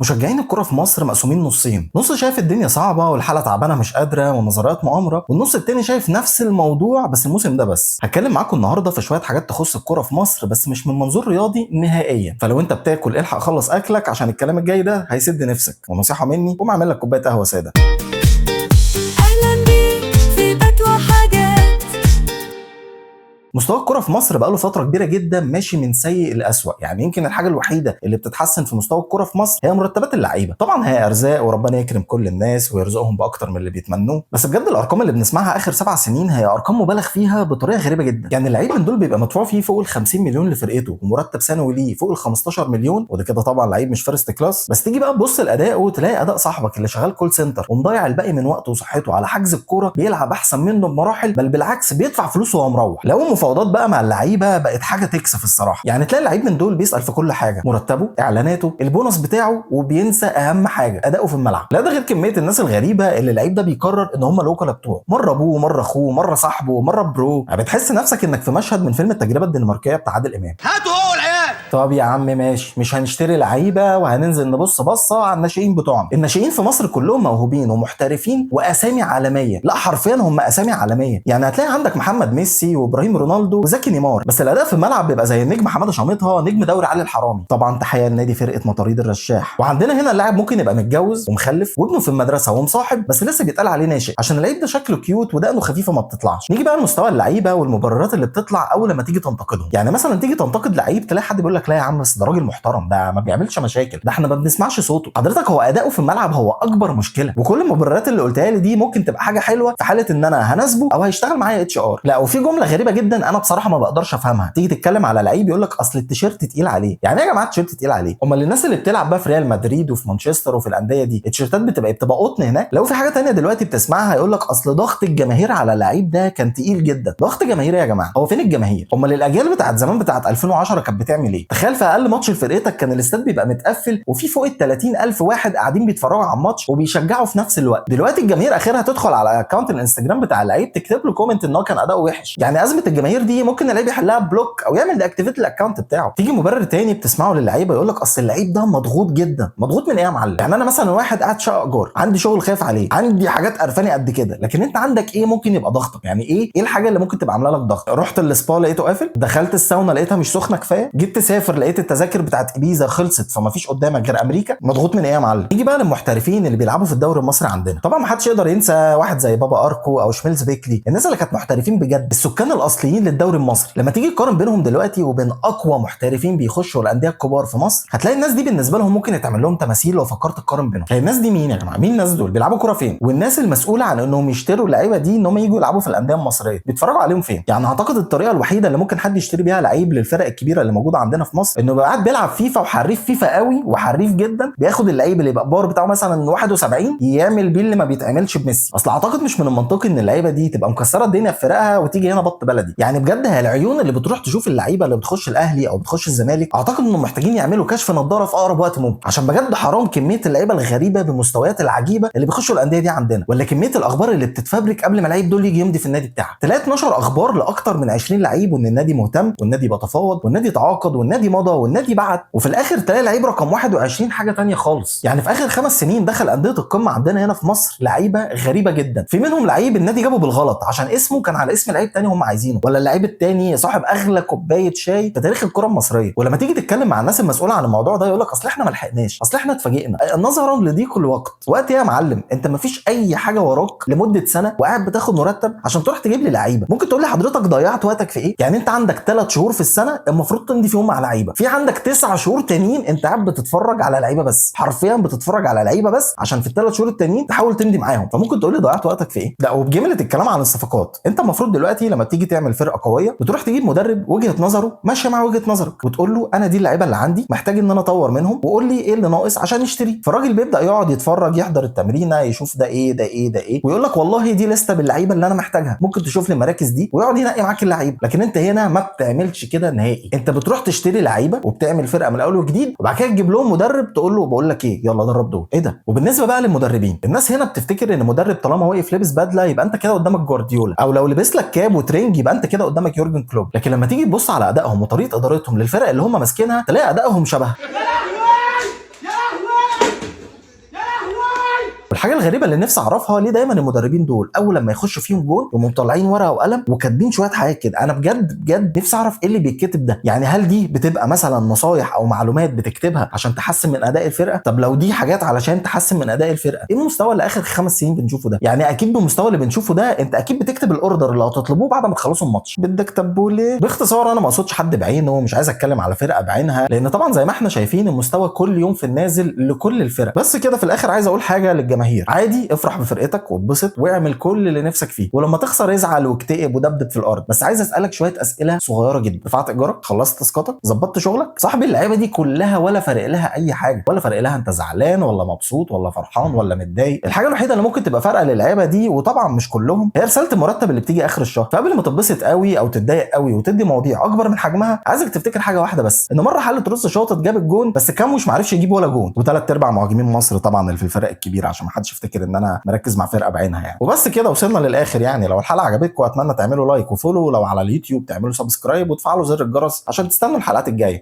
مشجعين الكرة في مصر مقسومين نصين، نص شايف الدنيا صعبة والحالة تعبانة مش قادرة ونظريات مؤامرة، والنص التاني شايف نفس الموضوع بس الموسم ده بس. هتكلم معاكم النهاردة في شوية حاجات تخص الكرة في مصر بس مش من منظور رياضي نهائيا، فلو انت بتاكل الحق خلص اكلك عشان الكلام الجاي ده هيسد نفسك، ونصيحة مني قوم اعمل لك كوباية قهوة سادة. أهلا بيك في بتوى حاجات. مستوى الكرة في مصر بقاله فترة كبيرة جدا ماشي من سيء لأسوأ، يعني يمكن الحاجة الوحيدة اللي بتتحسن في مستوى الكرة في مصر هي مرتبات اللعيبة. طبعا هي أرزاق وربنا يكرم كل الناس ويرزقهم بأكتر من اللي بيتمنوه، بس بجد الأرقام اللي بنسمعها آخر 7 سنين هي أرقام مبالغ فيها بطريقة غريبة جدا. يعني اللعيب من دول بيبقى مدفوع فيه فوق ال 50 مليون لفرقته ومرتب سنوي ليه فوق ال 15 مليون، وده كده طبعا لعيب مش فيرست كلاس. بس تيجي بقى تبص لأدائه وتلاقي أداء صاحبك اللي شغال كول سنتر ومضيع الباقي من وقته وصحته على حجز الكورة بيلعب أحسن منه بمراحل، بل بالعكس بيدفع فلوس وهو مروح. لو المفاوضات بقى مع اللعيبه بقت حاجه تكسف الصراحه، يعني تلاقي اللعيب من دول بيسال في كل حاجه، مرتبه، اعلاناته، البونص بتاعه، وبينسى اهم حاجه اداؤه في الملعب. لا ده غير كميه الناس الغريبه اللي اللعيب ده بيقرر ان هم الوكلاء بتوعه، مره ابوه مره اخوه مره صاحبه مره برو. بتحس نفسك انك في مشهد من فيلم التجربه الدنماركيه بتاع عادل امام. هاتوا هو العيال. طب يا عم ماشي، مش هنشتري لعيبه وهننزل نبص بصه على الناشئين بتوعنا. الناشئين في مصر كلهم موهوبين ومحترفين واسامي عالميه، لا حرفيا هم اسامي عالميه. يعني هتلاقي عندك محمد ميسي وابراهيم رونالدو وزكي نيمار، بس الاداء في الملعب بيبقى زي النجم حماده شامطها نجم دوري علي الحرامي. طبعا تحيه لنادي فرقه مطاريد الرشاح. وعندنا هنا اللاعب ممكن يبقى متجوز ومخلف وابنه في المدرسه ومصاحب بس لسه بيتقال عليه ناشئ عشان اللعيب ده شكله كيوت ودقنه خفيفه ما بتطلعش. نيجي بقى لمستوى اللعيبه والمبررات اللي بتطلع اول لما تيجي تنتقدهم. يعني مثلا تيجي تنتقد لعيب تلاقي حد بيقول لك لا يا عم بس ده راجل محترم، ده ما بيعملش مشاكل، ده احنا ما بنسمعش صوته. حضرتك هو اداؤه في الملعب هو اكبر مشكله، وكل المبررات اللي قلتها لي دي ممكن تبقى حاجه حلوه في حاله ان انا هناسبه او هيشتغل معايا اتش ار. لا وفي جمله غريبه جدا انا بصراحه ما بقدرش افهمها، تيجي تتكلم على لعيب يقول لك اصل التيشيرت تقيل عليه. يعني ايه يا جماعه التيشيرت تقيل عليه؟ امال الناس اللي بتلعب بقى في ريال مدريد وفي مانشستر وفي الانديه دي التيشيرتات بتبقى قطن هناك؟ لو في حاجه تانية دلوقتي بتسمعها يقول لك اصل ضغط الجماهير على اللعيب ده كان تقيل جدا. ضغط جماهير يا جماعه؟ هو فين الجماهير؟ امال الاجيال بتاعت زمان بتاعت 2010 كانت بتعمل ايه؟ تخيل في اقل ماتش لفرقتك كان الاستاد بيبقى متقفل وفي فوق ال 30,000 واحد قاعدين بيتفرجوا على الماتش وبيشجعوا في نفس الوقت. دلوقتي الجماهير اخرها تدخل على اكونت الانستجرام بتاع اللعيب تكتب له كومنت ان هو كان اداؤه وحش. يعني ازمه الجماهير دي ممكن اللعيب يحلها بلوك او يعمل دياكتيفيت الاكونت بتاعه. تيجي مبرر تاني بتسمعه للعيبه يقول لك اصل اللعيب ده مضغوط جدا. مضغوط من ايه يا معلم؟ يعني انا مثلا واحد قاعد شقه ايجار، عندي شغل خايف عليه، عندي حاجات قرفاني قد كده، لكن انت عندك ايه ممكن يبقى ضغطك؟ يعني ايه الحاجه اللي ممكن تبقى عامله لك ضغط؟ رحت السبا لقيته قافل، دخلت الساونا لقيتها مش سخنه كفايه، جيت تسافر لقيت التذاكر بتاعت ابيزا خلصت فما فيش قدامك غير امريكا. مضغوط من ايه يا معلم؟ نيجي بقى للمحترفين اللي بيلعبوا في الدوري المصري عندنا. طبعا ما حدش يقدر ينسى واحد زي بابا اركو او شميلز بيكلي، الناس اللي كانت محترفين بجد، السكان الاصليين للدوري المصري. لما تيجي تقارن بينهم دلوقتي وبين اقوى محترفين بيخشوا الانديه الكبار في مصر هتلاقي الناس دي بالنسبه لهم ممكن يتعمل لهم تماثيل لو فكرت تقارن بينهم. هي الناس دي مين يا جماعه؟ مين الناس دول؟ بيلعبوا كوره فين؟ والناس المسؤوله عن انهم يشتروا اللعيبه دي ان هم يجوا يلعبوا في الانديه المصريه بيتفرجوا عليهم فين؟ يعني اعتقد الطريقه الوحيده اللي ممكن حد يشتري بيها لعيب للفرق الكبيره اللي موجوده عندنا في مصر انه يبقى قاعد بيلعب فيفا وحريف فيفا قوي وحريف جدا، بياخد اللعيب اللي يبقى الباور بتاعه مثلا 71 يعمل بيه اللي ما بيتعملش بميسي. اصل اعتقد مش من المنطقي ان اللعيبه دي تبقى مكسره الدنيا في فرقها وتيجي هنا بط بلدي. يعني بجد هي العيون اللي بتروح تشوف اللعيبه اللي بتخش الاهلي او بتخش الزمالك اعتقد انهم محتاجين يعملوا كشف نضاره في اقرب وقت ممكن، عشان بجد حرام كميه اللعيبه الغريبه بالمستويات العجيبه اللي بيخشوا الانديه دي عندنا، ولا كميه الاخبار اللي بتتفبرك قبل ما اللعيب دول يجي يمضي في النادي بتاعك. تلاقي 12 اخبار لاكتر من 20 لعيب وان النادي مهتم والنادي بيتفاوض والنادي تعاقد والنادي مضى والنادي بعت، وفي الاخر تلاقي لعيب رقم 21 حاجه تانية خالص. يعني في اخر 5 سنين دخل انديه القمه عندنا هنا في مصر لعيبه غريبه جدا، في منهم لعيب النادي جابه بالغلط عشان اسمه كان على اسم لعيب تاني هم عايزينه، ولا اللعيب التاني صاحب اغلى كوبايه شاي في تاريخ الكره المصريه. ولما تيجي تتكلم مع الناس المسؤوله عن الموضوع ده يقول لك اصل احنا ما لحقناش، اصل احنا اتفاجئنا. نظرا لضيق الوقت. وقت ايه يا معلم؟ انت ما فيش اي حاجه وراك لمده سنه وقاعد بتاخد مرتب عشان تروح تجيب لي لعيبه. ممكن تقول لي حضرتك ضيعت وقتك في ايه؟ يعني انت عندك 3 شهور في السنه المفروض تمضي فيهم مع لعيبه، في عندك 9 شهور تانيين انت قاعد بتتفرج على لعيبه بس، حرفيا بتتفرج على لعيبه بس عشان في ال3 شهور التانيين تحاول تمضي معاهم. فممكن تقول لي ضيعت وقتك في ايه؟ لا وبجمله الكلام عن الصفقات، انت المفروض دلوقتي لما تيجي تعمل فرقه قويه بتروح تجيب مدرب وجهه نظره ماشيه مع وجهه نظرك وتقول له انا دي اللعيبه اللي عندي محتاج ان انا اطور منهم وقول لي ايه اللي ناقص عشان نشتري. فالراجل بيبدا يقعد يتفرج يحضر التمرينه يشوف ده ايه ده ايه ده ايه ويقول لك والله دي لسته باللعيبه اللي انا محتاجها، ممكن تشوف لي المراكز دي ويقعد ينقي معاك اللعيبه. لكن انت هنا ما بتعملش كده نهائي، انت بتروح تشتري لعيبه وبتعمل فرقه من اول وجديد وبعد كده تجيب لهم مدرب تقول له بقول لك ايه يلا درب دول. ايه ده؟ وبالنسبه بقى للمدربين، الناس هنا بتفتكر ان مدرب طالما واقف لابس بدله يبقى انت كده قدامك جوارديولا، او لو لبس لك كاب وترنج يبقى انت كده قدامك يورجن كلوب. لكن لما تيجي تبص على ادائهم وطريقه ادارتهم للفرق اللي هم ماسكينها تلاقي ادائهم شبه الحاجه الغريبه اللي نفسي اعرفها ليه دايما المدربين دول اول لما يخشوا فيهم جول يقوموا مطلعين ورقه وقلم وكاتبين شويه حاجات كده. انا بجد نفسي اعرف ايه اللي بيتكتب ده. يعني هل دي بتبقى مثلا نصايح او معلومات بتكتبها عشان تحسن من اداء الفرقه؟ طب لو دي حاجات علشان تحسن من اداء الفرقه، ايه المستوى اللي اخر 5 سنين بنشوفه ده؟ يعني اكيد بالمستوى اللي بنشوفه ده انت اكيد بتكتب الاوردر اللي هتطلبوه بعد ما تخلصوا الماتش. بدك تبوا ليه؟ باختصار انا ما اقصدش حد بعينه، مش عايز اتكلم على فرقه بعينها، لان طبعا زي ما احنا شايفين المستوى كل يوم في النازل لكل الفرق. بس كده في الاخر عايز اقول حاجه للجماهير، عادي افرح بفرقتك واتبسط واعمل كل اللي نفسك فيه، ولما تخسر ازعل واكتئب ودبدب في الارض. بس عايز اسالك شويه اسئله صغيره جدا. دفعت ايجارك؟ خلصت تاسكاتك؟ ظبطت شغلك؟ صاحبي اللعيبه دي كلها ولا فارق لها اي حاجه، ولا فارق لها انت زعلان ولا مبسوط ولا فرحان ولا متضايق. الحاجه الوحيده اللي ممكن تبقى فارقه للعيبه دي، وطبعا مش كلهم، هي رساله المرتب اللي بتيجي اخر الشهر. فقبل ما تتبسط قوي او تتضايق قوي وتدي مواضيع اكبر من حجمها، عايزك تفتكر حاجه واحده بس، ان مره حل ترص شاطط جاب الجون بس كاموش ما عرفش يجيب ولا جون، وثلاث ارباع مهاجمين مصر طبعا اللي في الفرق الكبيره، عشان ما حدش يفتكر ان انا مركز مع فرقه بعينها يعني. وبس كده وصلنا للاخر يعني. لو الحلقه عجبتكم اتمنى تعملوا لايك وفولو، لو على اليوتيوب تعملوا سبسكرايب وتفعلوا زر الجرس عشان تستنوا الحلقات الجايه.